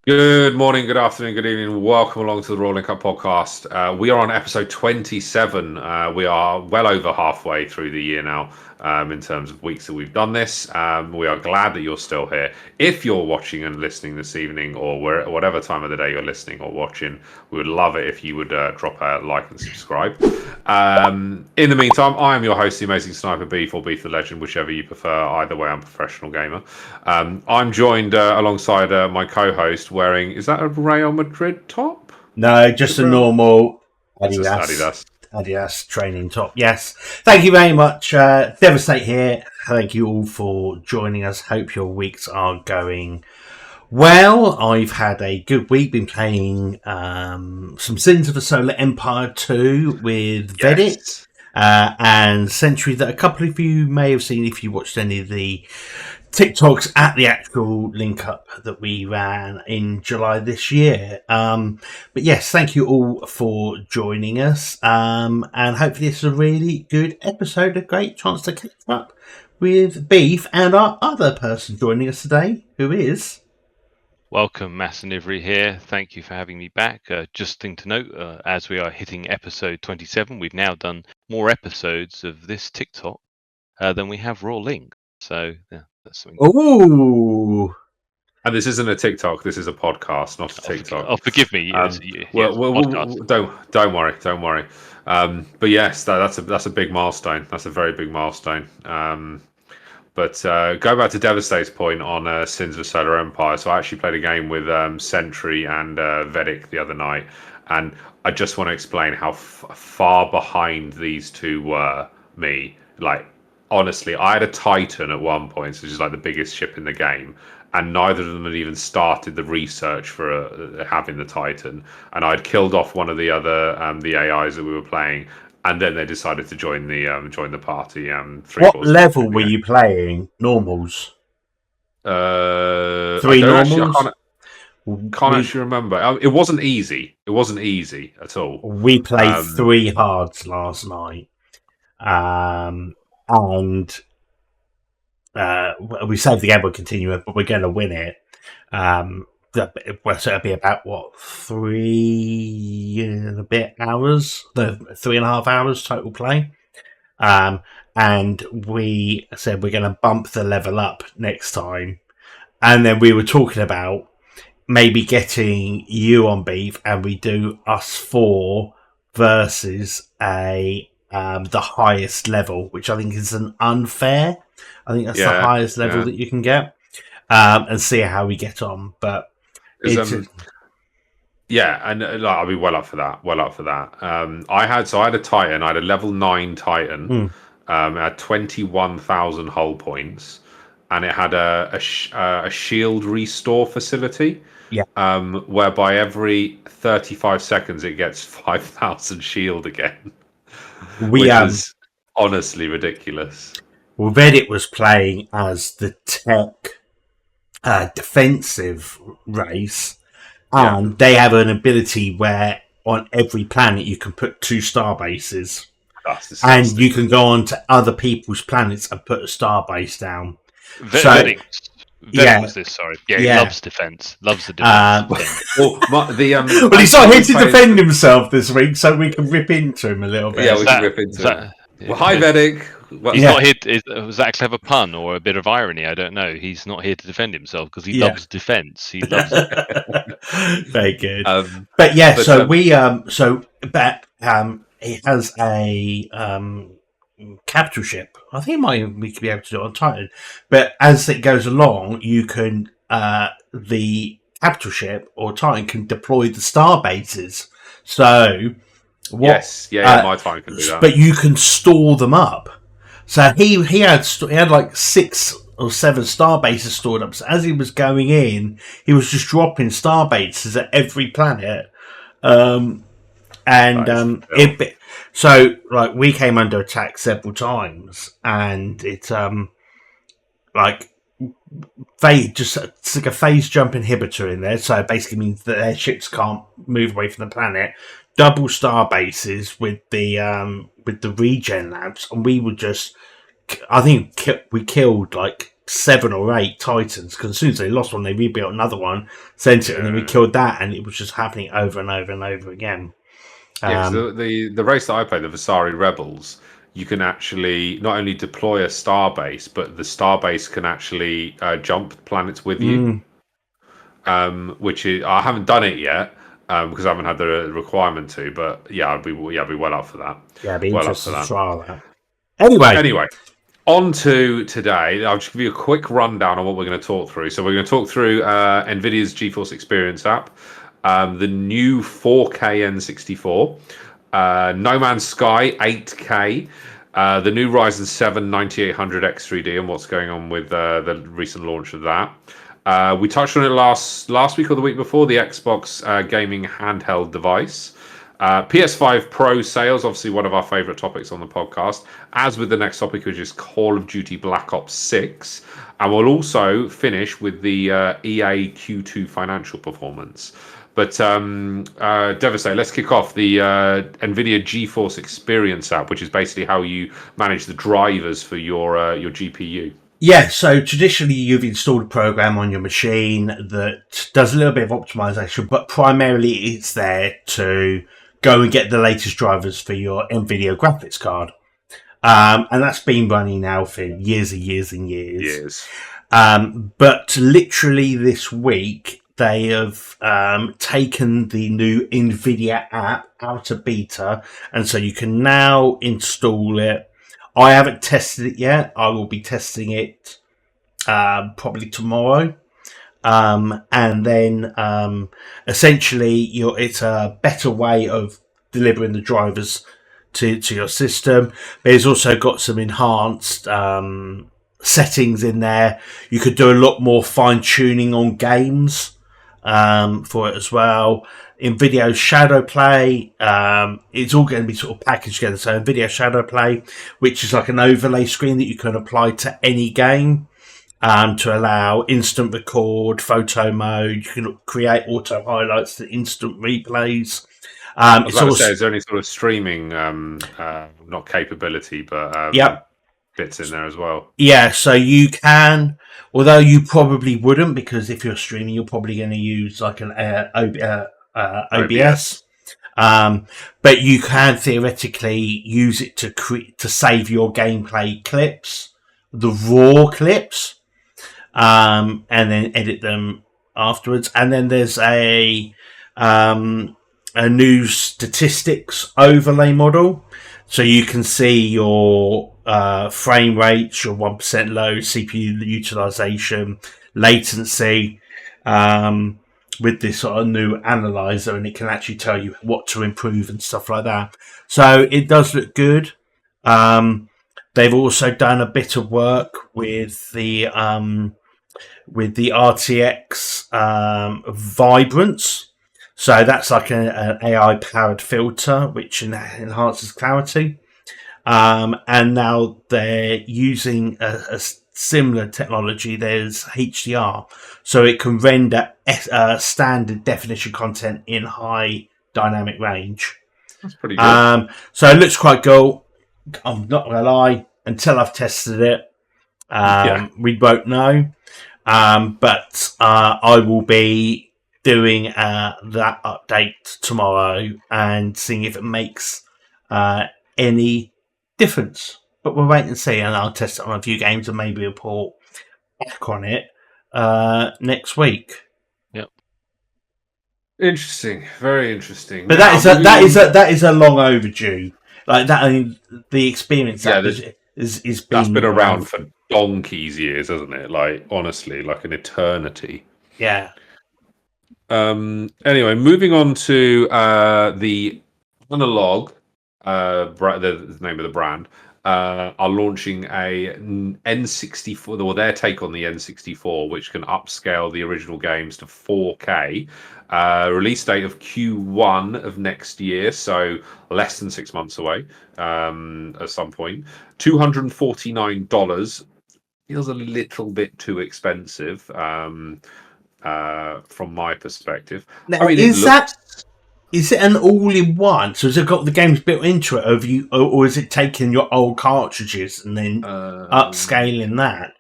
Good morning, good afternoon, good evening. Welcome along to the Rolling Cup podcast. We are on episode 27. We are well over halfway through the year now in terms of weeks that we've done this. We are glad that you're still here. If you're watching and listening this evening or whatever time of the day you're listening or watching, we would love it if you would drop a like and subscribe. In the meantime, I am your host, the amazing Sniper Beef or Beef the Legend, whichever you prefer. Either way, I'm a professional gamer. I'm joined alongside my co-host wearing, is that a Real Madrid top? No, just a normal Adidas training top. Yes. Thank you very much. Devastate here. Thank you all for joining us. Hope your weeks are going well. I've had a good week. Been playing some Sins of the Solar Empire 2 with Vedic and Sentry that a couple of you may have seen if you watched any of the TikToks at the actual link up that we ran in July this year. But yes, thank you all for joining us. And hopefully this is a really good episode, a great chance to catch up with Beef and our other person joining us today, who is... Welcome, Masanevre here. Thank you for having me back. Just thing to note, as we are hitting episode 27, we've now done more episodes of this TikTok than we have Raw Link. So, yeah, that's something. Ooh! And this isn't a TikTok, this is a podcast, not a TikTok. Oh, forgive me. Don't worry. But yes, that's a big milestone. That's a very big milestone. But go back to Devastate's point on Sins of Solar Empire. So I actually played a game with Sentry and Vedic the other night, and I just want to explain how far behind these two were me. Like, honestly, I had a Titan at one point, which is like the biggest ship in the game, and neither of them had even started the research for having the Titan. And I'd killed off one of the other the AIs that we were playing. And then they decided to join the party. What level were you playing? Normals? Three normals? I can't actually remember. It wasn't easy. It wasn't easy at all. We played 3 hards last night. And we saved the game, we'll continue it, but we're going to win it. So it'll be about 3 and a bit hours, 3.5 hours total play. And we said we're going to bump the level up next time. And then we were talking about maybe getting you on Beef, and we do us 4 versus the highest level, which I think is an unfair. I think that's the highest level that you can get, and see how we get on. But and I'll be well up for that. I had a Titan. I had a level 9 Titan. It had 21,000 hull points, and it had a shield restore facility. Whereby every 35 seconds it gets 5,000 shield again. Which is honestly ridiculous. Well, Reddit was playing as the tech defensive race, and they have an ability where on every planet you can put 2 star bases, and you can go on to other people's planets and put a star base down. Vedic was this, sorry. Yeah, he loves defense. Loves the defense. Well, he's not here to defend himself this week, so we can rip into him a little bit. Yeah, we can rip into him. Well, hi, Vedic. He's not here. Was that a clever pun or a bit of irony? I don't know. He's not here to defend himself because he loves defense. He loves it. Very good. He has a capital ship. I think we could be able to do it on Titan. But as it goes along, you can the capital ship or Titan can deploy the star bases. So my Titan can do that. But you can store them up. So he had like 6 or 7 star bases stored up. So as he was going in, he was just dropping star bases at every planet. So like we came under attack several times, and it's like it's like a phase jump inhibitor in there. So it basically means that their ships can't move away from the planet. Double star bases with the regen labs, and we would just, I think we killed like 7 or 8 Titans, because as soon as they lost one, they rebuilt another one, sent it, and then we killed that, and it was just happening over and over and over again. Yeah, so the race that I played, the Vasari Rebels, you can actually not only deploy a starbase, but the starbase can actually jump planets with you. Which is, I haven't done it yet because I haven't had the requirement to. But yeah, I'd be well up for that. Yeah, I'd be well interested to try that. Anyway, on to today. I'll just give you a quick rundown on what we're going to talk through. So we're going to talk through Nvidia's GeForce Experience app, the new 4K N64, No Man's Sky 8K, the new Ryzen 7 9800X3D, and what's going on with the recent launch of that. We touched on it last week or the week before, the Xbox gaming handheld device. PS5 Pro sales, obviously one of our favourite topics on the podcast, as with the next topic, which is Call of Duty Black Ops 6. And we'll also finish with the EA Q2 financial performance. But Devastate, let's kick off the Nvidia GeForce Experience app, which is basically how you manage the drivers for your GPU. Yeah, so traditionally you've installed a program on your machine that does a little bit of optimization, but primarily it's there to go and get the latest drivers for your Nvidia graphics card. And that's been running now for years and years and years. But literally this week, they have taken the new Nvidia app out of beta, and so you can now install it. I haven't tested it yet. I will be testing it probably tomorrow. And then essentially it's a better way of delivering the drivers to your system. But it's also got some enhanced settings in there. You could do a lot more fine tuning on games for it as well. Nvidia Shadow Play, it's all going to be sort of packaged together. So Nvidia Shadow Play, which is like an overlay screen that you can apply to any game to allow instant record, photo mode. You can create auto highlights to instant replays. I was about to say, is there any sort of streaming, not capability, but bits in there as well? Yeah, so you can, although you probably wouldn't, because if you're streaming, you're probably going to use like an OBS. But you can theoretically use it to save your gameplay clips, the raw clips, and then edit them afterwards. And then there's a new statistics overlay model, so you can see your frame rates, your 1% load, CPU utilization, latency, with this sort of new analyzer, and it can actually tell you what to improve and stuff like that. So it does look good. They've also done a bit of work with the RTX Vibrance. So that's like an AI-powered filter which enhances clarity. And now they're using a similar technology. There's HDR, so it can render standard definition content in high dynamic range. That's pretty good. So it looks quite cool. I'm not gonna lie, until I've tested it, we won't know. But I will be doing that update tomorrow and seeing if it makes any difference. But we'll wait and see, and I'll test it on a few games and maybe report back on it next week. Yep. Interesting, very interesting. But that is a long overdue. Like that, I mean, the experience is been, that's been around for donkey's years, hasn't it? Like honestly, like an eternity. Yeah. Anyway, moving on to the Analog, the name of the brand, are launching a N64, or their take on the N64, which can upscale the original games to 4K. Release date of Q1 of next year, so less than 6 months away. At some point, $249 feels a little bit too expensive. From my perspective, now, I mean, is it an all-in-one? So has it got the games built into it, or is it taking your old cartridges and then upscaling that?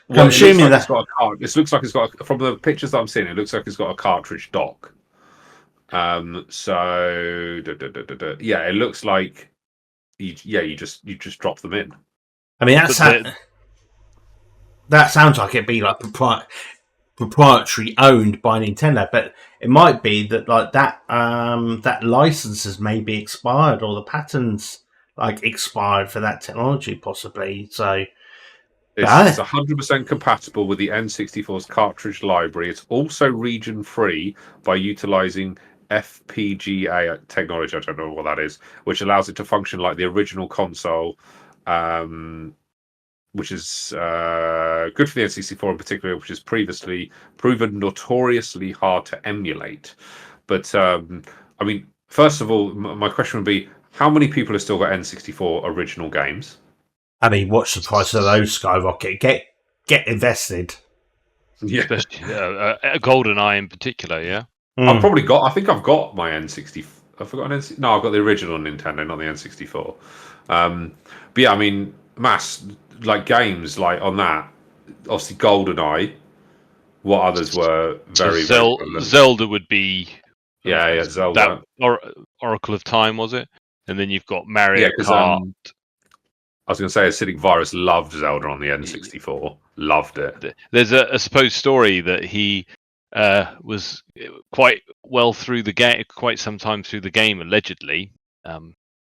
Well, I'm it looks assuming like it's that. got a card. This looks like it's got from the pictures that I'm seeing. It looks like it's got a cartridge dock. Yeah, it looks like you just drop them in. I mean, But the, that sounds like it'd be like proprietary owned by Nintendo, but it might be that like that licenses may be expired or the patents like expired for that technology possibly. So, It's 100% compatible with the N64's cartridge library. It's also region free by utilizing FPGA technology. I don't know what that is, which allows it to function like the original console, which is good for the N64 in particular, which is previously proven notoriously hard to emulate. But I mean, first of all, my question would be: how many people have still got N64 original games? I mean, watch the price of those skyrocket. Get invested. Yeah. especially GoldenEye in particular, yeah. I've probably got. I think I've got my N60. I've forgotten N60. No, I've got the original Nintendo, not the N64. But yeah, I mean, like games like on that. Obviously, GoldenEye. What others were very prominent. Zelda would be Yeah, Zelda. That Oracle of Time, was it? And then you've got Mario Yeah, because Kart. I was going to say Acidic Virus loved Zelda on the N64. Loved it. There's a supposed story that he was quite well through the game, quite some time through the game, allegedly.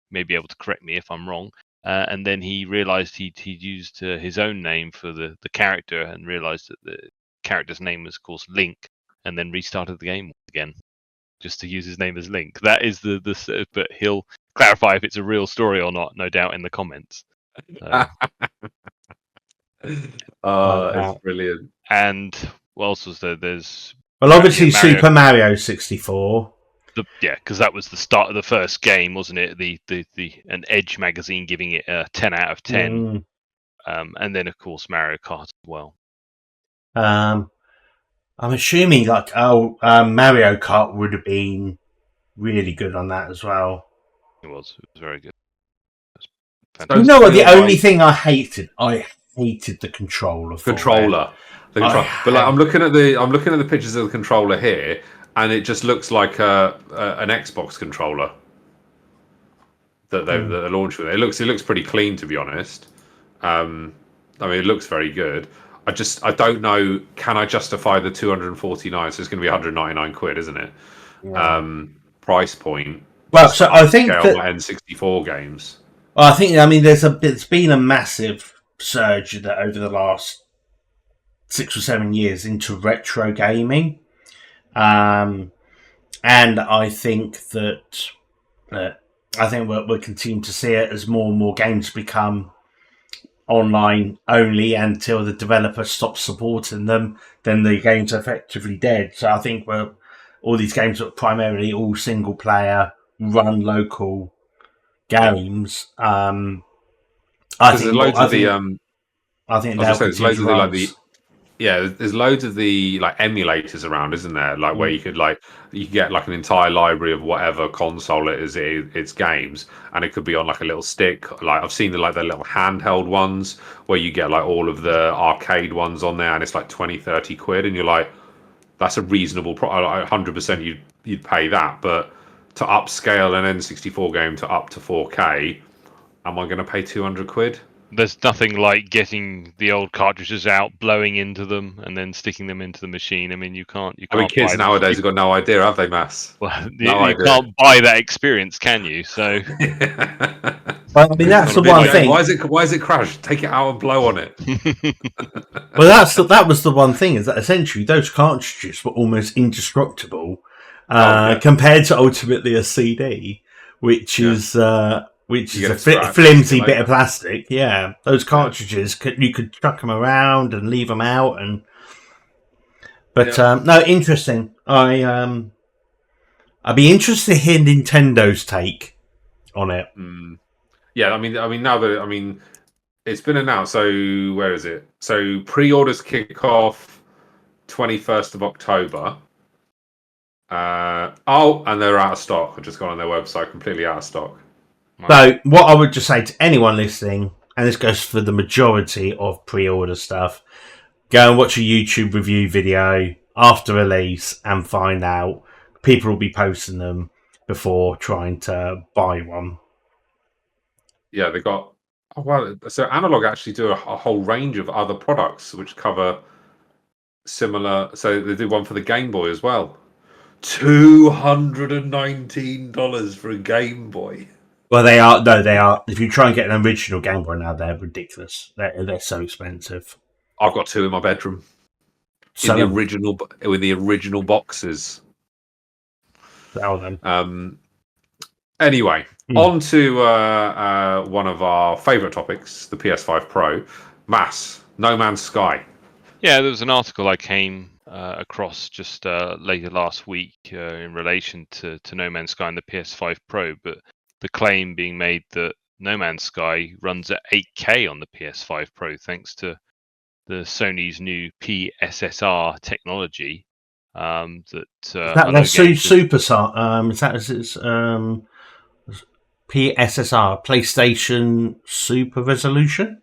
May be able to correct me if I'm wrong. And then he realised he'd used his own name for the character, and realised that the character's name was, of course, Link, and then restarted the game again just to use his name as Link. That is but he'll clarify if it's a real story or not, no doubt, in the comments. It's brilliant. And what else was there? There's obviously Super Mario 64. Because that was the start of the first game, wasn't it? An Edge magazine giving it a 10 out of 10. And then of course Mario Kart as well. I'm assuming Mario Kart would have been really good on that as well. It was very good. You know what? The only thing I hated the controller. But like, I'm looking at the pictures of the controller here, and it just looks like an Xbox controller that they're launched with. It looks pretty clean, to be honest. I mean, it looks very good. I don't know. Can I justify the 249? So it's going to be 199 quid, isn't it? Yeah. Price point. Well, so I think that N64 games. Well, I think, I mean, there's been a massive surge that over the last 6 or 7 years into retro gaming, and I think that we'll continue to see it as more and more games become online only until the developer stops supporting them. Then the game's effectively dead. So I think all these games are primarily all single player, run local games. I think there's loads of the like emulators around, isn't there? Like where you could get like an entire library of whatever console it is, it's games, and it could be on like a little stick. Like I've seen the little handheld ones where you get like all of the arcade ones on there, and it's like 20-30 quid, and you're like, that's a reasonable 100% you'd pay that. But to upscale an N64 game to up to 4K, am I going to pay 200 quid? There's nothing like getting the old cartridges out, blowing into them, and then sticking them into the machine. I mean, you can't. I mean, kids nowadays have got no idea, have they, Mass? Well, you can't buy that experience, can you? So, well, I mean, that's the one thing. Why is it crashed? Take it out and blow on it. Well, that was the one thing, is that essentially those cartridges were almost indestructible compared to ultimately a CD, which is a flimsy bit of plastic. Yeah, those cartridges you could chuck them around and leave them out, no, interesting. I'd be interested to hear Nintendo's take on it. Yeah, I mean, now that it's been announced. So where is it? So pre-orders kick off 21st of October. And they're out of stock. I've just gone on their website, completely out of stock. So what I would just say to anyone listening, and this goes for the majority of pre-order stuff, Go and watch a YouTube review video after release and find out. People will be posting them before trying to buy one. Yeah, they got. Oh well, so Analog actually do a whole range of other products which cover similar. So they do one for the Game Boy as well. $219 for a Game Boy. Well, they are. No, they are. If you try and get an original Game Boy now, they're ridiculous. They're so expensive. I've got two in my bedroom in the original with the original boxes. Sell them. Anyway, on to one of our favourite topics, the PS5 Pro. No Man's Sky. Yeah, there was an article I came across just later last week in relation to No Man's Sky and the PS5 Pro, but the claim being made that No Man's Sky runs at 8K on the PS5 Pro thanks to the Sony's new PSSR technology. That's SuperSAR. Is that PSSR, PlayStation Super Resolution?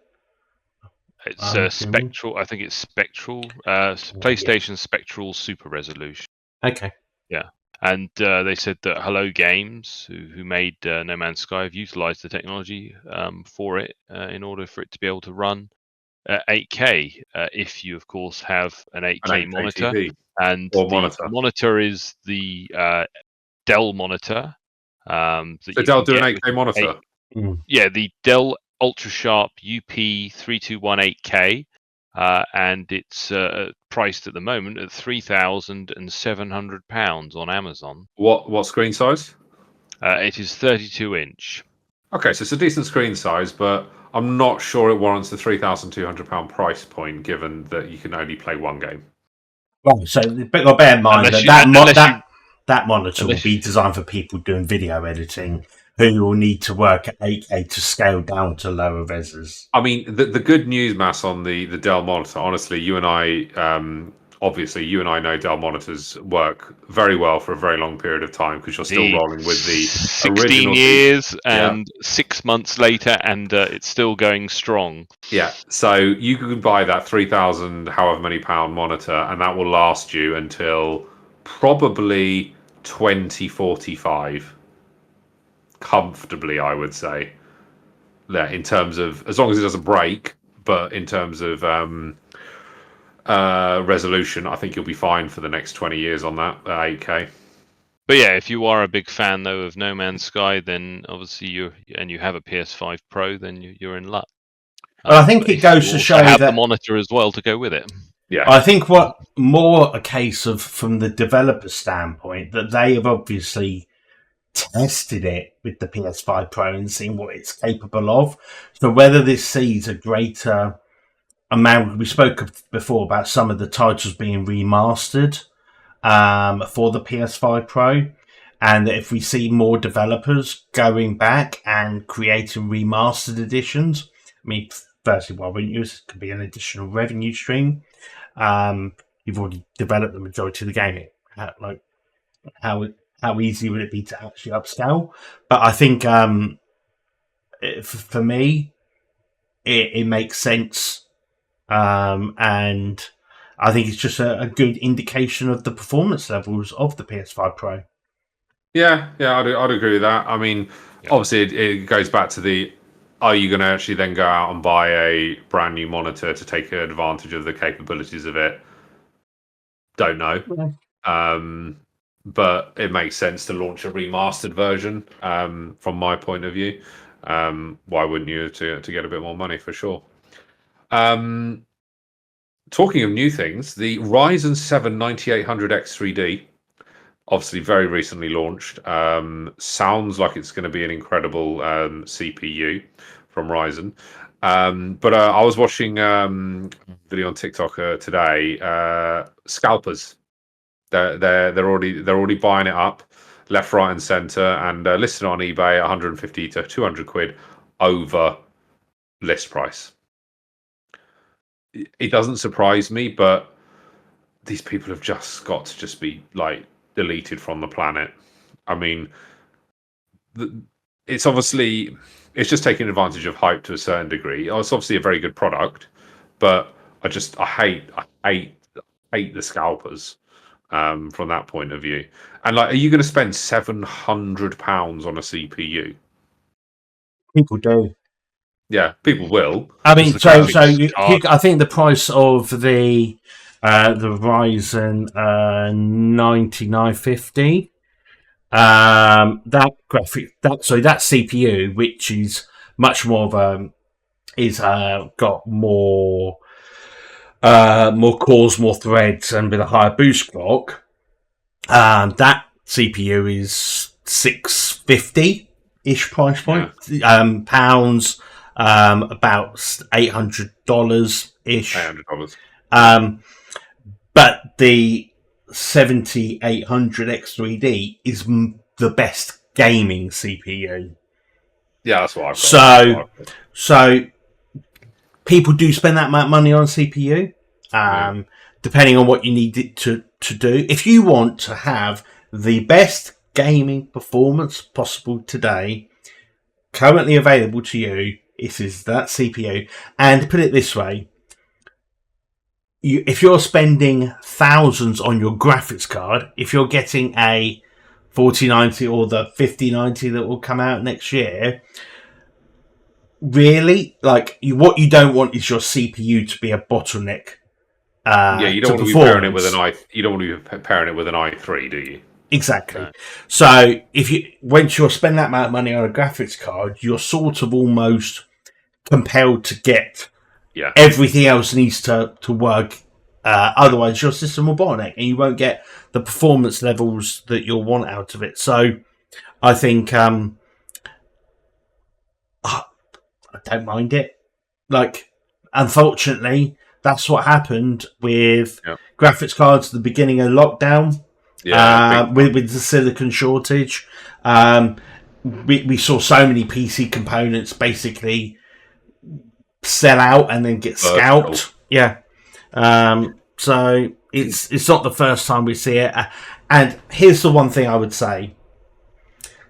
It's spectral. I think it's spectral. PlayStation Spectral Super Resolution. Okay. Yeah. And they said that Hello Games, who made No Man's Sky, have utilized the technology for it in order for it to be able to run 8K. If you, of course, have an 8K monitor. TV. And the monitor is the Dell monitor. So Dell do an 8K monitor? Yeah, the Dell UltraSharp UP3218K. And it's priced at the moment at £3,700 on Amazon. What screen size? It is 32-inch. Okay, so it's a decent screen size, but I'm not sure it warrants the £3,200 price point, given that you can only play one game. Well, so bear in mind that monitor will be designed for people doing video editing who will need to work at 8K to scale down to lower reses. I mean, the good news, Mass, on the Dell monitor, honestly, you and I know Dell monitors work very well for a very long period of time because you're still rolling with the 16 years and 6 months later, and it's still going strong. Yeah, so you can buy that 3,000 however many pound monitor, and that will last you until probably 2045. Comfortably, I would say. Yeah, in terms of, as long as it doesn't break, but in terms of resolution, I think you'll be fine for the next 20 years on that 8K. But yeah, if you are a big fan though of No Man's Sky, then obviously you have a PS5 Pro, then you're in luck. Well, I think it goes to show that the monitor as well to go with it. Yeah, I think what more a case of from the developer standpoint that they have obviously tested it with the PS5 Pro and seen what it's capable of. So whether this sees a greater amount, we spoke before about some of the titles being remastered for the PS5 Pro, and that if we see more developers going back and creating remastered editions, I mean, firstly, why wouldn't you? It could be an additional revenue stream. You've already developed the majority of the game. Like how easy would it be to actually upscale? But I think for me, it makes sense, and I think it's just a good indication of the performance levels of the PS5 Pro. Yeah, I'd agree with that. I mean, obviously, it goes back to are you going to actually then go out and buy a brand new monitor to take advantage of the capabilities of it? Don't know. Yeah. But it makes sense to launch a remastered version from my point of view. Why wouldn't you to get a bit more money for sure? Talking of new things, the Ryzen 7 9800X3D, obviously very recently launched, sounds like it's going to be an incredible CPU from Ryzen. But I was watching a video on TikTok today. Scalpers. They're already buying it up left, right, and centre, and listed on eBay 150 to 200 quid over list price. It doesn't surprise me, but these people have just got to just be like deleted from the planet. I mean, it's just taking advantage of hype to a certain degree. It's obviously a very good product, but hate the scalpers from that point of view. And like, are you going to spend £700 on a CPU? People do. Yeah, people will. I mean, Because the so graphics card- I think the price of the Ryzen 9950, that CPU, which is much more of a got more cores, more threads, and with a higher boost clock. That CPU is $650-ish price point. Pounds, about $800-ish. $800. But the 7800 X3D is the best gaming CPU. Yeah, that's what I've got. So people do spend that amount of money on CPU, depending on what you need it to do. If you want to have the best gaming performance possible today, currently available to you, it is that CPU. And to put it this way, if you're spending thousands on your graphics card, if you're getting a 4090 or the 5090 that will come out next year, really, what you don't want is your CPU to be a bottleneck. You don't want to be pairing it with an i3, do you? Exactly. No. So once you're spending that amount of money on a graphics card, you're sort of almost compelled to get everything else needs to work. Otherwise, your system will bottleneck, and you won't get the performance levels that you'll want out of it. So, I think I don't mind it. Unfortunately, that's what happened with graphics cards at the beginning of lockdown. With the silicon shortage, we saw so many PC components basically sell out and then get scalped. Yeah. So it's not the first time we see it. And here's the one thing I would say: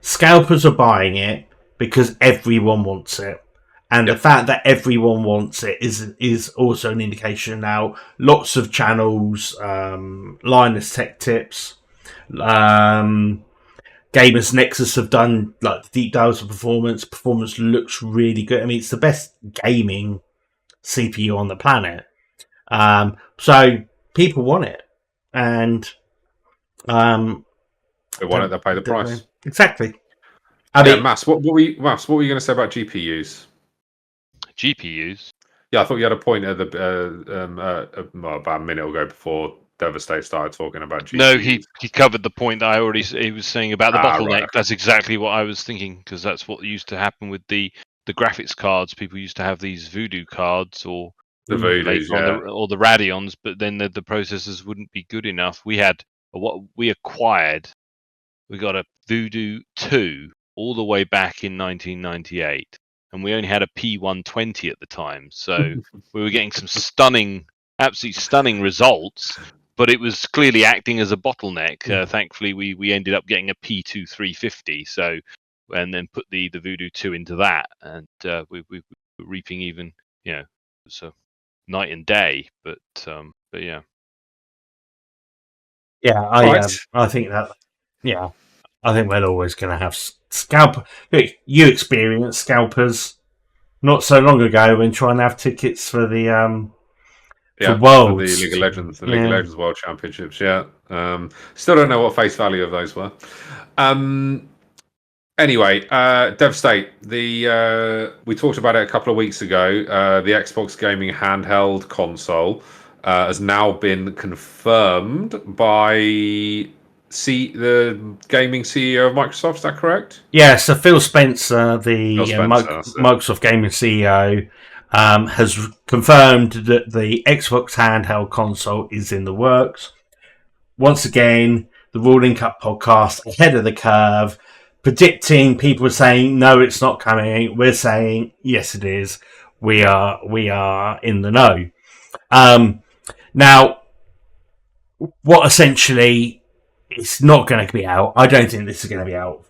scalpers are buying it because everyone wants it. And the fact that everyone wants it is also an indication now. Lots of channels, Linus Tech Tips, Gamers Nexus have done deep dives of performance. Performance looks really good. I mean, it's the best gaming CPU on the planet. So people want it, and they want it. They pay the price. Exactly. Mass. What were you going to say about GPUs? GPUs. Yeah, I thought you had a point at about a minute ago before Devastate started talking about GPUs. No, he covered the point that he was saying about the bottleneck. Right. That's exactly what I was thinking, because that's what used to happen with the graphics cards. People used to have these Voodoo cards or the Voodoos, or the Radeons, but then the processors wouldn't be good enough. We got a Voodoo 2 all the way back in 1998. And we only had a P120 at the time, so we were getting some absolutely stunning results, but it was clearly acting as a bottleneck. Thankfully, we ended up getting a P2 350, and then put the Voodoo 2 into that, and we were reaping even, so night and day. But yeah. Yeah, I think that. Yeah, I think we're always going to have scalper. You experienced scalpers not so long ago when trying to have tickets for the for the League of Legends, League of Legends World Championships. Yeah, still don't know what face value of those were. Anyway, Devastate. We talked about it a couple of weeks ago. The Xbox gaming handheld console has now been confirmed by the gaming CEO of Microsoft. Is that correct? Yeah. So Phil Spencer, Microsoft gaming CEO, has confirmed that the Xbox handheld console is in the works. Once again, the Ruling Cup podcast ahead of the curve, predicting. People were saying no, it's not coming. We're saying yes, it is. We are in the know. Now, what essentially it's not going to be out. I don't think this is going to be out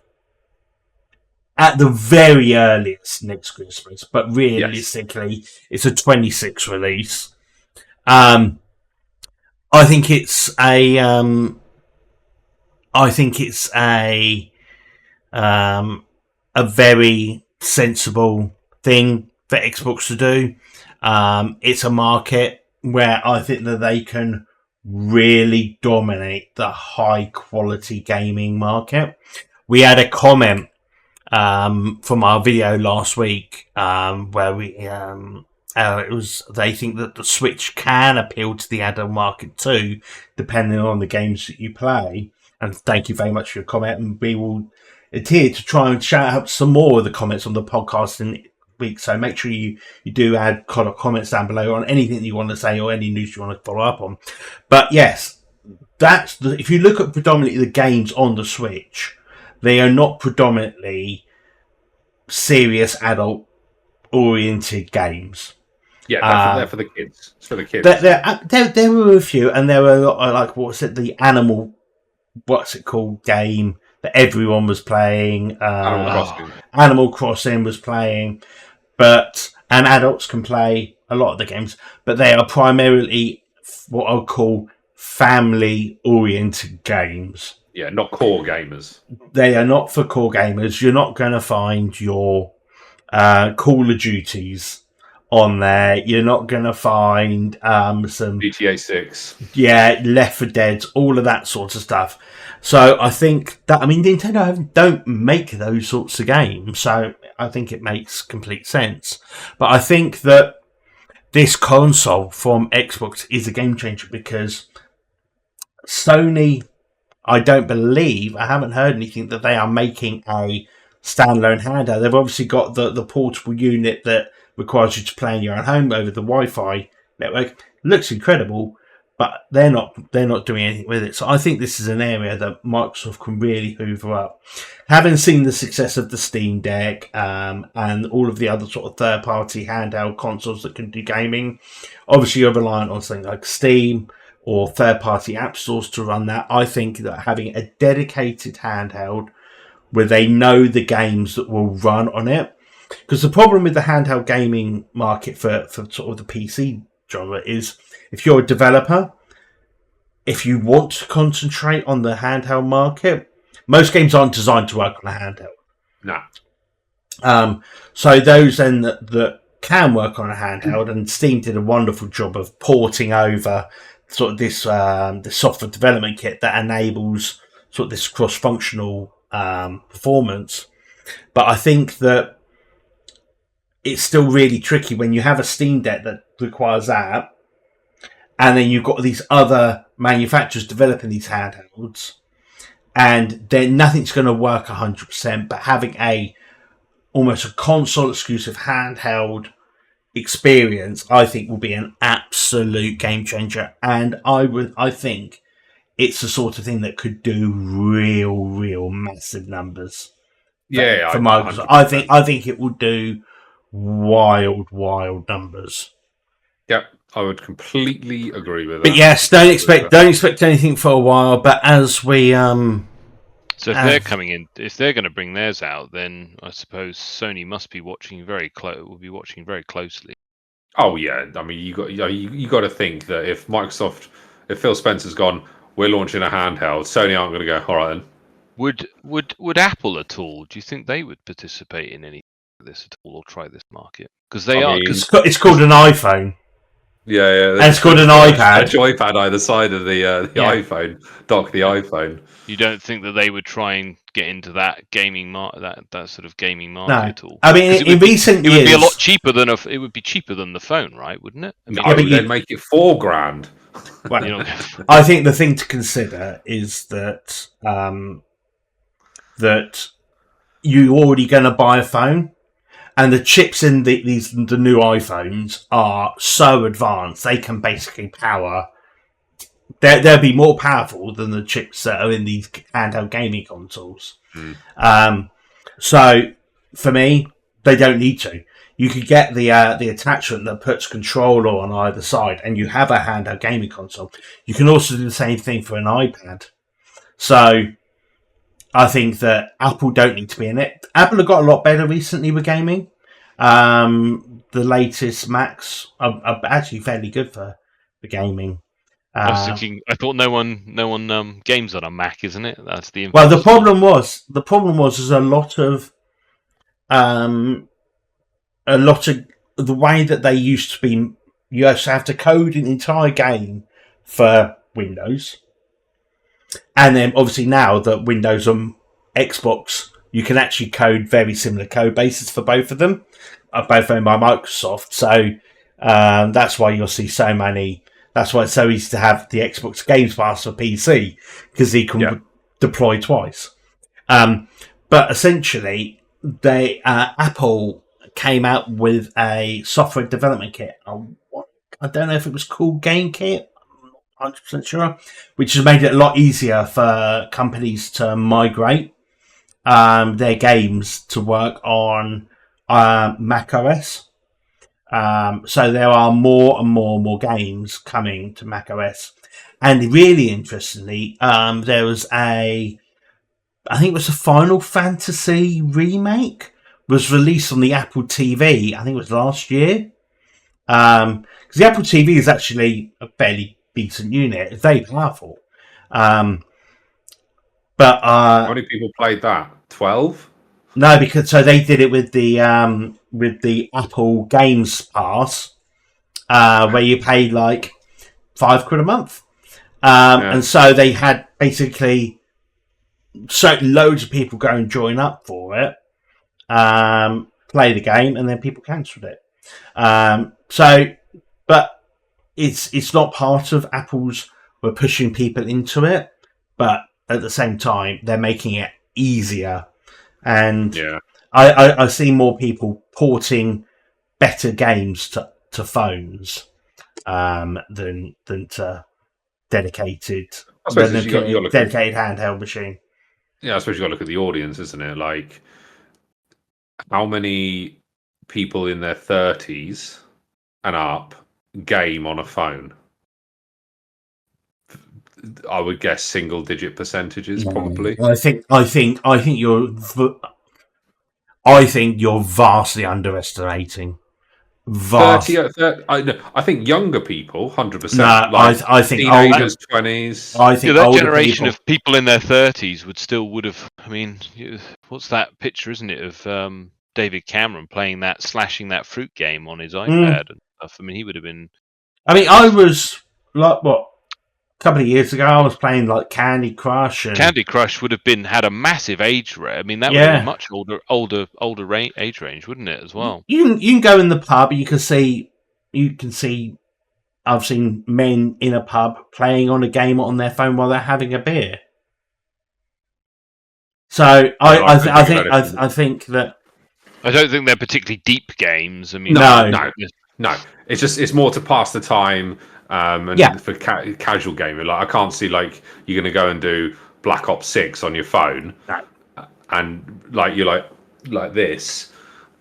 at the very earliest next Christmas, but realistically, it's a 26 release. I think it's a very sensible thing for Xbox to do. It's a market where I think that they can really dominate the high quality gaming market. We had a comment from our video last week where it was they think that the Switch can appeal to the adult market too, depending on the games that you play. And thank you very much for your comment, and we will adhere to try and shout out some more of the comments on the podcast in week. So make sure you do add kind of comments down below on anything that you want to say or any news you want to follow up on. But yes, if you look at predominantly the games on the Switch, they are not predominantly serious adult oriented games. Yeah, they're for the kids. It's for the kids. There were a few, and there were a lot of, like, what's it called game that everyone was playing. Animal Crossing was playing, and adults can play a lot of the games, but they are primarily what I'll call family oriented games. Yeah, not core gamers. They are not for core gamers. You're not going to find your Call of Duties on there. You're not going to find some GTA 6. Yeah, Left 4 Dead, all of that sort of stuff. So I think that, Nintendo don't make those sorts of games, so I think it makes complete sense. But I think that this console from Xbox is a game changer because Sony, I haven't heard anything that they are making a standalone handheld. They've obviously got the portable unit that requires you to play in your own home over the Wi-Fi network. It looks incredible, but they're not doing anything with it. So I think this is an area that Microsoft can really hoover up. Having seen the success of the Steam Deck and all of the other sort of third-party handheld consoles that can do gaming, obviously you're reliant on something like Steam or third-party app stores to run that. I think that having a dedicated handheld where they know the games that will run on it, because the problem with the handheld gaming market for sort of the PC genre is if you're a developer, if you want to concentrate on the handheld market, most games aren't designed to work on a handheld. No. So those then that can work on a handheld, and Steam did a wonderful job of porting over sort of this the software development kit that enables sort of this cross-functional performance. But I think that it's still really tricky when you have a Steam Deck that requires that, and then you've got these other manufacturers developing these handhelds, and then nothing's going to work 100%. But having almost a console exclusive handheld experience, I think, will be an absolute game changer. And I think it's the sort of thing that could do real massive numbers. Yeah, for Microsoft. I think it will do wild numbers. Yep, I would completely agree with that. But yes, don't expect anything for a while. But as we so if they're coming in, if they're going to bring theirs out, then I suppose Sony must be watching very closely. Oh yeah, you got to think that if Phil Spencer's gone, we're launching a handheld, Sony aren't going to go, all right then. Would Apple at all? Do you think they would participate in any of this at all, or try this market? Because it's called an iPhone. Yeah. And it's called an iPad. A joypad either side of the iPhone. Dock the iPhone. You don't think that they would try and get into that gaming that sort of gaming market at all? In recent years, it would be a lot cheaper than it would be cheaper than the phone, right? Wouldn't it? But they'd make it $4,000. Well, I think the thing to consider is that that you're already going to buy a phone, and the chips in the new iPhones are so advanced they can basically power. They'll be more powerful than the chips that are in these handheld gaming consoles. So for me, they don't need to. You could get the attachment that puts controller on either side, and you have a handheld gaming console. You can also do the same thing for an iPad. So I think that Apple don't need to be in it. Apple have got a lot better recently with gaming. The latest Macs are actually fairly good for for gaming. I was thinking. I thought no one games on a Mac, isn't it? That's the Well, the infamous problem was there's a lot of the way that they used to be. You used to have to code an entire game for Windows, and then obviously now that Windows and Xbox, you can actually code very similar code bases for both of them, both owned by Microsoft. So that's why you'll see so many. That's why it's so easy to have the Xbox Games Pass for PC, because you can deploy twice. But essentially, Apple came out with a software development kit. I don't know if it was called Game Kit. I'm not 100% sure. Which has made it a lot easier for companies to migrate their games to work on Mac OS. So there are more and more games coming to Mac OS. And really interestingly, there was I think it was a Final Fantasy remake was released on the Apple TV. I think it was last year. Because the Apple TV is actually a fairly decent unit. It's very powerful. But how many people played that? 12? No, because so they did it with the Apple Games Pass, where you paid like £5 a month, and so they had basically loads of people go and join up for it, play the game, and then people cancelled it. But it's not part of Apple's. We're pushing people into it, but at the same time, they're making it easier. And I see more people porting better games to phones than to dedicated handheld machine. Yeah, I suppose you got to look at the audience, isn't it? Like, how many people in their 30s and up game on a phone? I would guess single-digit percentages, probably. I think you're vastly underestimating. 30, I think younger people, 100%. No, like I think teenagers, 20s. I think that generation of people in their 30s would have. I mean, what's that picture, isn't it, of David Cameron playing that, slashing that fruit game on his iPad and stuff? I mean, he would have been. I mean, I was like a couple of years ago, I was playing like Candy Crush. Candy Crush would have had a massive age range. I mean, that would have been a much older age range, wouldn't it, as well? You can go in the pub. You can see. I've seen men in a pub playing on a game on their phone while they're having a beer. So I think that. I don't think they're particularly deep games. I mean, no. It's more to pass the time. And for casual gaming, like I can't see like you're going to go and do Black Ops 6 on your phone, and like you're like this,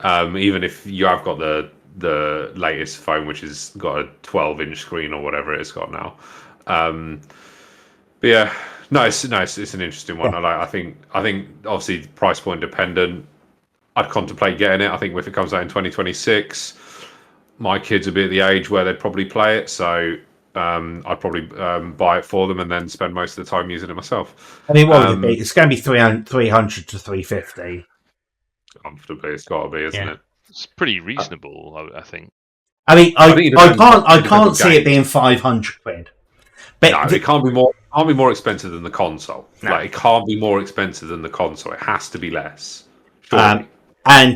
even if you have got the latest phone, which has got a 12-inch screen or whatever it's got now. But yeah, it's an interesting one. I think obviously price point dependent. I'd contemplate getting it. I think if it comes out in 2026. My kids would be at the age where they'd probably play it, so I'd probably buy it for them and then spend most of the time using it myself. I mean, what would it be? It's going to be 300 to 350. Comfortably, it's got to be, isn't it? It's pretty reasonable, I think. I mean, I can't see it being £500. But no, it can't be more expensive than the console. No. Like, it can't be more expensive than the console. It has to be less. Surely.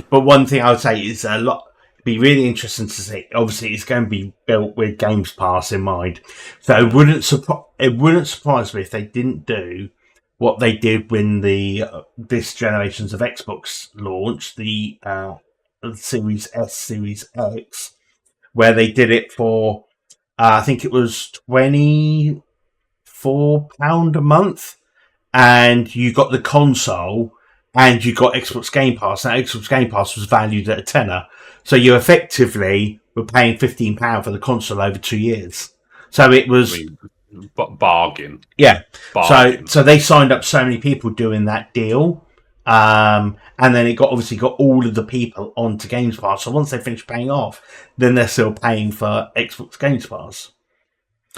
But one thing I would say is a lot. Be really interesting to see. Obviously, it's going to be built with Games Pass in mind, so it wouldn't surprise me if they didn't do what they did when this generations of Xbox launched, the Series S, Series X, where they did it for I think it was £24 a month, and you got the console. And you got Xbox Game Pass. Now, Xbox Game Pass was valued at £10. So you effectively were paying £15 for the console over 2 years. So it was... bargain. Yeah. Bargain. So they signed up so many people doing that deal. And then it got all of the people onto Games Pass. So once they finish paying off, then they're still paying for Xbox Games Pass.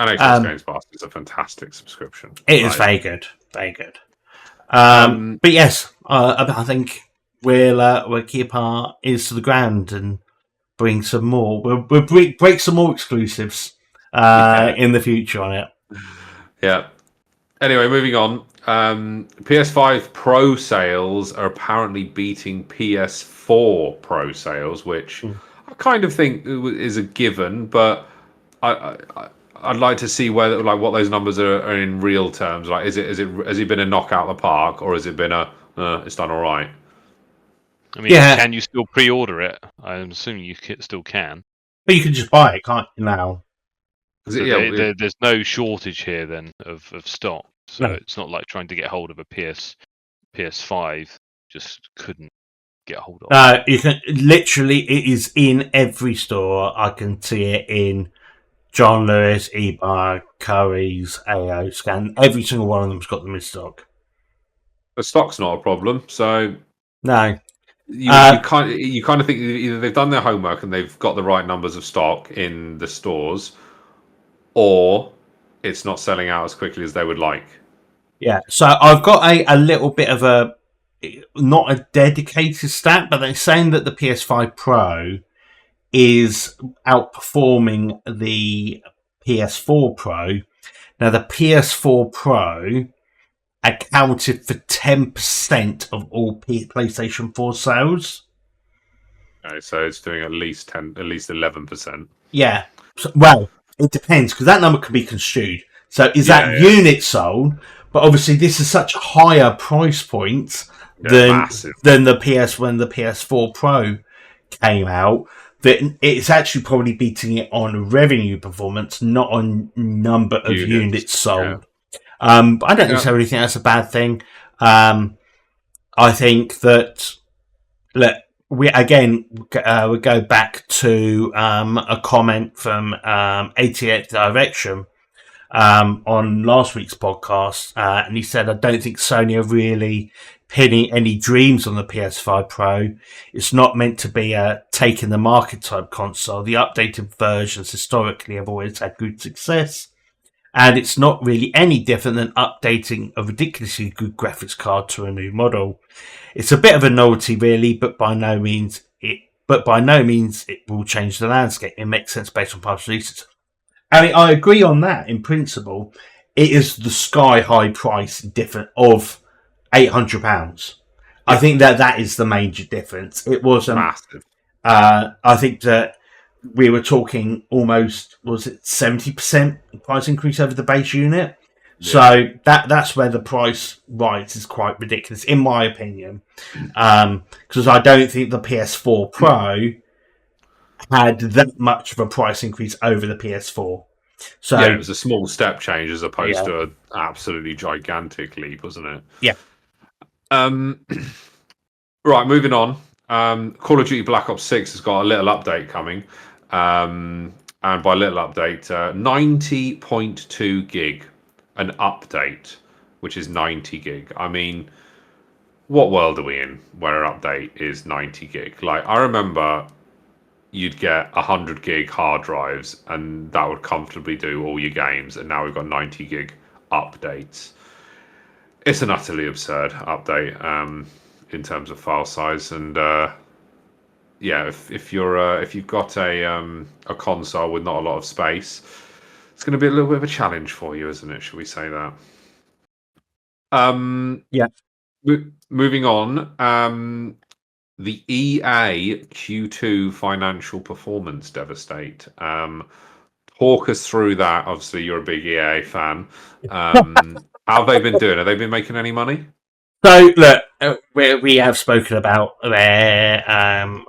And Xbox Games Pass is a fantastic subscription. It is very good, very good. Um, But yes, I think we'll keep our ears to the ground and bring some more. We'll break some more exclusives in the future on it. Yeah. Anyway, moving on. PS5 Pro sales are apparently beating PS4 Pro sales, which I kind of think is a given, but I'd like to see whether what those numbers are in real terms. Like, has it been a knockout of the park, or has it been it's done all right? I mean, can you still pre-order it? I'm assuming you still can. But you can just buy it, can't you, now? So there's no shortage here then of stock. So it's not like trying to get hold of a PS5 just couldn't get hold of. No, you can literally. It is in every store. I can see it in John Lewis, eBay, Curry's, AO Scan. Every single one of them's got them in stock. The stock's not a problem. So no, you kind of think either they've done their homework and they've got the right numbers of stock in the stores, or it's not selling out as quickly as they would like. Yeah, so I've got a little bit of a, not a dedicated stat, but they're saying that the PS5 Pro is outperforming the PS4 Pro. Now, the PS4 Pro accounted for 10% of all PlayStation 4 sales. Okay, so it's doing at least 11%. Yeah, well, it depends, because that number can be construed. So is that units sold? But obviously, this is such a higher price point than the when the PS4 Pro came out, that it's actually probably beating it on revenue performance, not on number of units sold. Yeah. But I don't necessarily think that's a bad thing. I think that we go back to a comment from 88 Direction. On last week's podcast, and he said, I don't think Sony are really pinning any dreams on the PS5 Pro. It's not meant to be a taking the market type console. The updated versions historically have always had good success, and it's not really any different than updating a ridiculously good graphics card to a new model. It's a bit of a novelty, really, but by no means it will change the landscape. It makes sense based on past releases. I mean, I agree on that in principle. It is the sky-high price difference of £800. Yeah. I think that is the major difference. It was massive. I think that we were talking almost, was it 70% price increase over the base unit? Yeah. So that's where the price rise is quite ridiculous, in my opinion. Because I don't think the PS4 Pro had that much of a price increase over the PS4. So it was a small step change as opposed to an absolutely gigantic leap, wasn't it? Yeah. Right, moving on. Call of Duty Black Ops 6 has got a little update coming. And by little update, 90.2 gig, an update, which is 90 gig. I mean, what world are we in where an update is 90 gig? Like, I remember you'd get 100 gig hard drives and that would comfortably do all your games, and now we've got 90 gig updates. It's an utterly absurd update in terms of file size, and if you've got a console with not a lot of space, it's going to be a little bit of a challenge for you, isn't it? Should we say that? Moving on. The EA Q2 financial performance, Devastate. Talk us through that. Obviously, you're a big EA fan. How have they been doing? Have they been making any money? So, look, we have spoken about their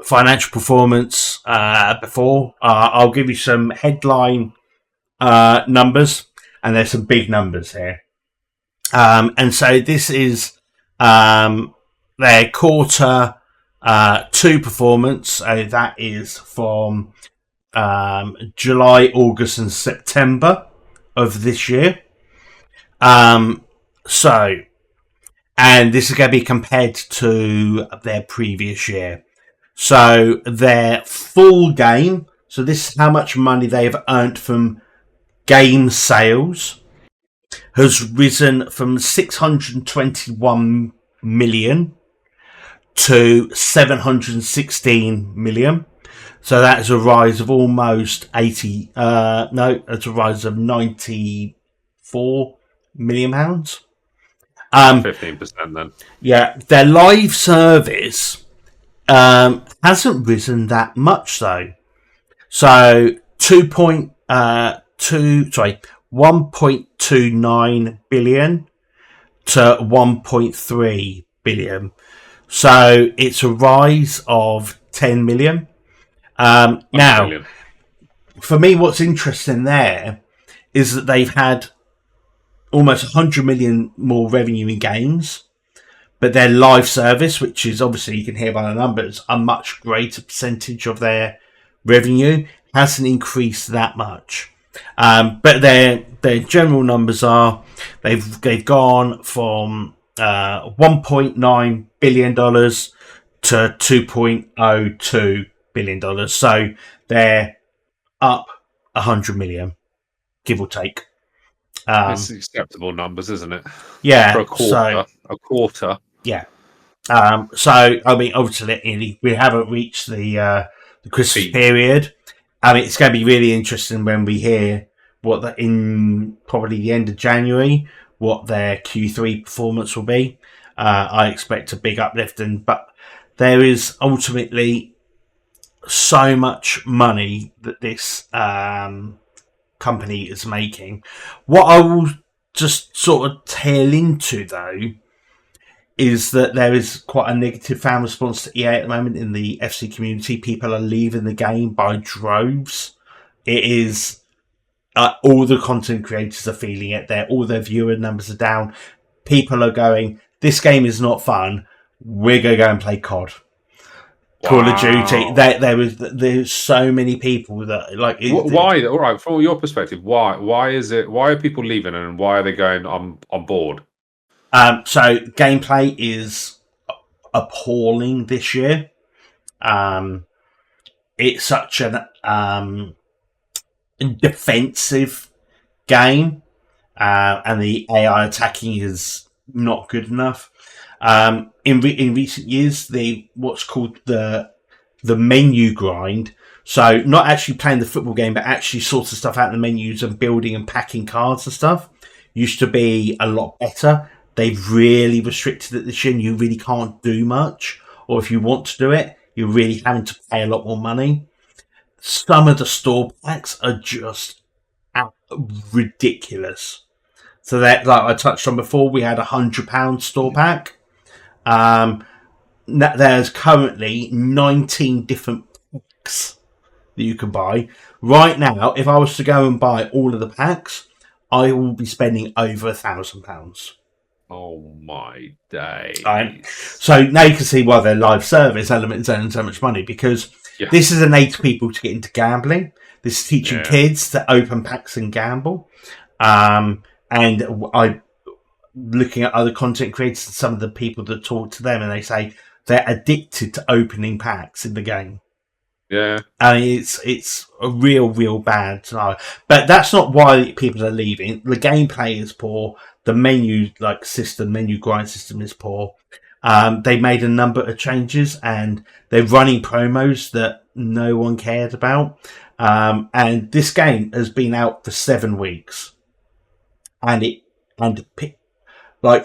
financial performance before. I'll give you some headline numbers, and there's some big numbers here. And so this is their quarter 2 performance. That is from July, August, and September of this year. And this is going to be compared to their previous year. So their full game. So this is how much money they have earned from game sales has risen from 621 million to 716 million. So that is a rise of almost 80. It's a rise of 94 million pounds. 15% then. Yeah, their live service hasn't risen that much though. So 1.29 billion to 1.3 billion. So it's a rise of 10 million. Now, million. For me, what's interesting there is that they've had almost 100 million more revenue in games, but their live service, which is obviously, you can hear by the numbers, a much greater percentage of their revenue, hasn't increased that much. But their general numbers are they've gone from $1.9 billion to $2.02 billion. So they're up 100 million, give or take. It's acceptable numbers, isn't it? Yeah. For a quarter. A quarter. Yeah. So I mean, obviously, we haven't reached the Christmas period. I mean, it's going to be really interesting when we hear in probably the end of January what their Q3 performance will be. I expect a big uplift, but there is ultimately so much money that this company is making. What I will just sort of tail into though is that there is quite a negative fan response to EA at the moment in the FC community. People are leaving the game by droves. It is all the content creators are feeling it. All their viewer numbers are down. People are going, this game is not fun. We're going to go and play COD. Wow. Call of Duty. There's so many people that like. Why? All right, from your perspective, why? Why is it? Why are people leaving, and why are they going? I'm bored. So gameplay is appalling this year. It's such an defensive game, and the AI attacking is not good enough. In recent years, what's called the menu grind. So not actually playing the football game, but actually sorting stuff out in the menus and building and packing cards and stuff used to be a lot better. They've really restricted it this year, and you really can't do much. Or if you want to do it, you're really having to pay a lot more money. Some of the store packs are just ridiculous. So that, like I touched on before, we had £100 store pack. There's currently 19 different packs that you can buy. Right now, if I was to go and buy all of the packs, I will be spending over £1,000. Oh my day! So now you can see why their live service elements earn so much money, because this is an aid to people to get into gambling. This is teaching kids to open packs and gamble. And I looking at other content creators and some of the people that talk to them, and they say they're addicted to opening packs in the game. Yeah, and it's a real bad scenario. But that's not why people are leaving. The gameplay is poor. The menu grind system is poor. They made a number of changes, and they're running promos that no one cared about. And this game has been out for 7 weeks,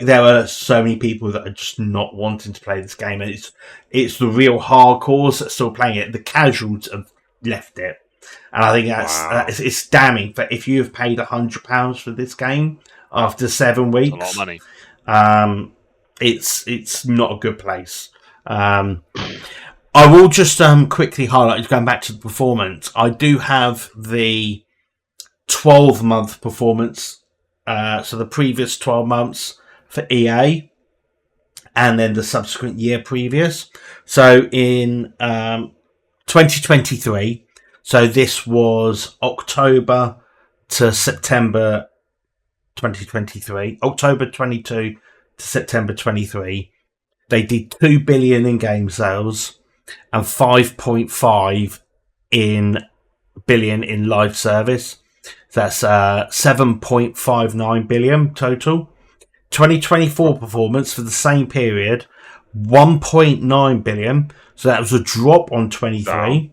there are so many people that are just not wanting to play this game, and it's the real hardcores that are still playing it. The casuals have left it, and I think it's damning. But if you have paid £100 for this game after 7 weeks, that's a lot of money. It's not a good place. I will just quickly highlight, going back to the performance. I do have the 12-month performance, so the previous 12 months for EA, and then the subsequent year previous. So in 2023, so this was October to September 2023, October 22 to September 23, they did 2 billion in game sales and 5.5 billion in live service. That's 7.59 billion total. 2024 performance for the same period, 1.9 billion. So that was a drop on 23.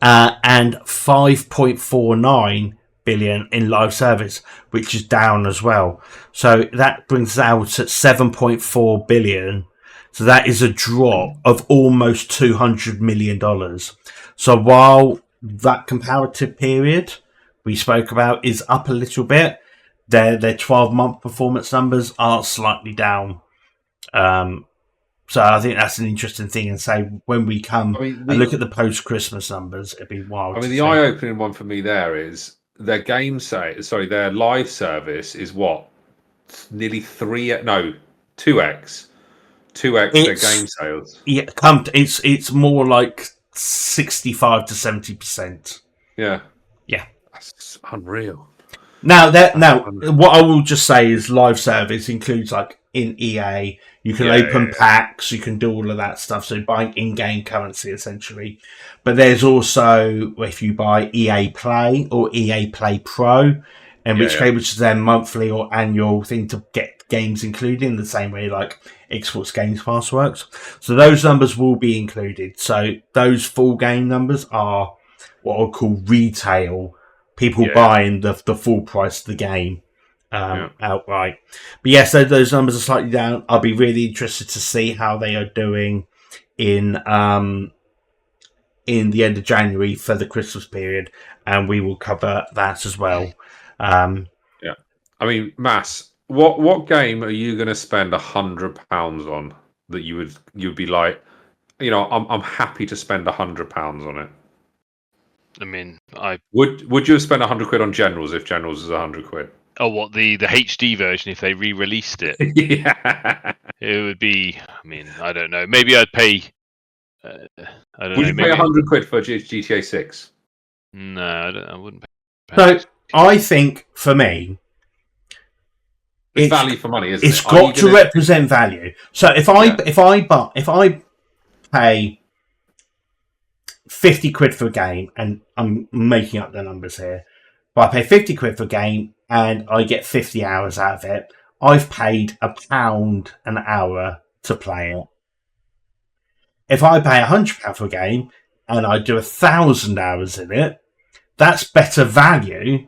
And 5.49 billion in live service, which is down as well. So that brings out at 7.4 billion. So that is a drop of almost $200 million. So while that comparative period we spoke about is up a little bit, their 12-month performance numbers are slightly down. So I think that's an interesting thing. And say when we come and look at the post-Christmas numbers, it'd be wild. I mean, the eye-opening one for me there is their their live service is what, nearly 2x their game sales. Yeah, it's more like 65 to 70%. Yeah, yeah, that's unreal. Now what I will just say is live service includes, like in EA, you can open packs, you can do all of that stuff. So buying in-game currency essentially. But there's also, if you buy EA Play or EA Play Pro, which is their monthly or annual thing to get games included in the same way like Xbox Games Pass works. So those numbers will be included. So those full game numbers are what I'll call retail. People buying the full price of the game outright. But yes, those numbers are slightly down. I'll be really interested to see how they are doing in the end of January for the Christmas period, and we will cover that as well. I mean, Mass, what game are you going to spend £100 on that you'd be like, I'm happy to spend £100 on it? I mean, would you have spent £100 on Generals if Generals is £100? Oh, what the HD version? If they re-released it, yeah, it would be. I mean, I don't know. Maybe I'd pay. I don't know. Would you pay £100 for GTA 6? No, I wouldn't pay. So I think for me, it's value for money, isn't it? It's got to represent value. So if I pay £50 for a game, and I'm making up the numbers here, but I pay £50 for a game and I get 50 hours out of it, I've paid £1 an hour to play it. If I pay £100 for a game and I do 1,000 hours in it, that's better value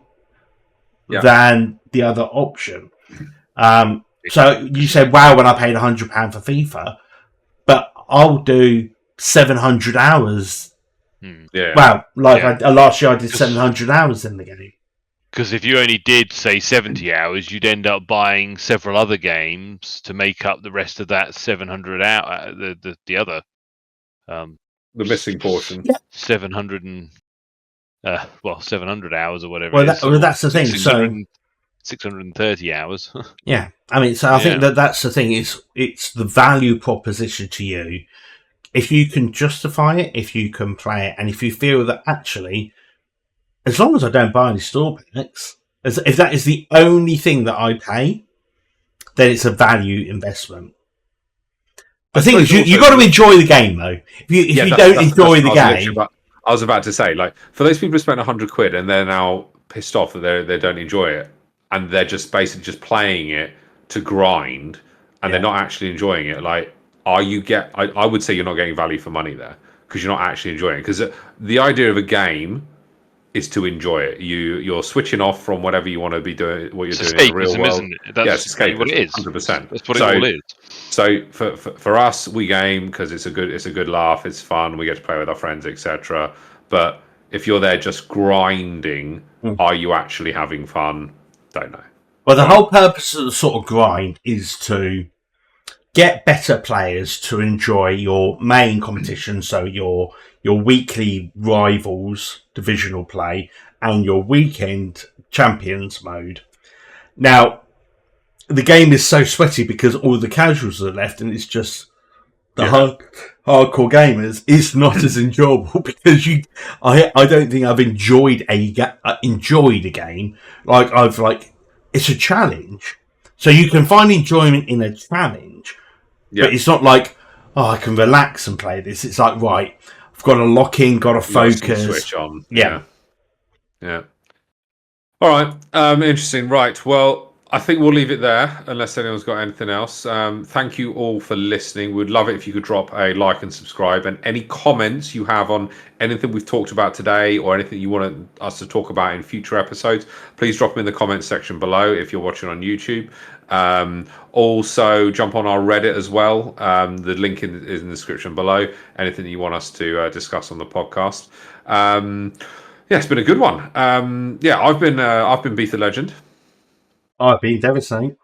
than the other option. So you said, wow, when I paid £100 for FIFA, but I'll do 700 hours. Wow, last year I did 700 hours in the game. Because if you only did, say, 70 hours, you'd end up buying several other games to make up the rest of that 700 hour, the other. The missing portion. 700 hours or whatever. Well, that's the thing. 630 hours. Yeah, I mean, so I think that's the thing. It's the value proposition to you. If you can justify it, if you can play it, and if you feel that actually, as long as I don't buy any store packs, if that is the only thing that I pay, then it's a value investment. The thing is, you got to enjoy the game, though. If you don't enjoy the game, I was about to say, like, for those people who spent £100 and they're now pissed off that they don't enjoy it, and they're just basically just playing it to grind, and they're not actually enjoying it, like. I would say you're not getting value for money there because you're not actually enjoying it. Because the idea of a game is to enjoy it. You're switching off from whatever you want to be doing, what you're doing in the real world. Isn't it? That's escapism, what it is. 100%. That's what it all is. So for us, we game because it's a good laugh. It's fun. We get to play with our friends, etc. But if you're there just grinding, are you actually having fun? Don't know. Well, the whole purpose of the sort of grind is to get better players to enjoy your main competition, so your weekly rivals divisional play and your weekend champions mode. Now, the game is so sweaty because all the casuals are left and it's just the hardcore gamers. It's not as enjoyable because I don't think I've enjoyed a game like it's a challenge. So you can find enjoyment in a challenge. But it's not like, I can relax and play this. It's like, right, I've got to lock in, got to focus. Switch on. Yeah. All right, interesting. Right, well, I think we'll leave it there unless anyone's got anything else. Thank you all for listening. We'd love it if you could drop a like and subscribe, and any comments you have on anything we've talked about today or anything you want us to talk about in future episodes, please drop them in the comments section below if you're watching on YouTube. Also, jump on our Reddit as well. The link is in the description below. Anything that you want us to discuss on the podcast. Yeah, it's been a good one. Yeah, I've been Beefy Legend. I've been Devastate.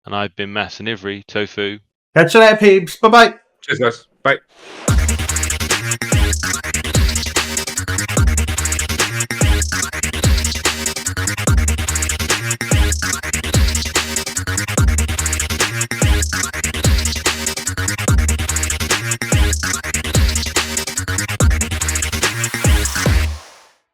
And I've been Masanevre, Tofu. Catch you later, peeps. Bye bye. Cheers, guys. Bye.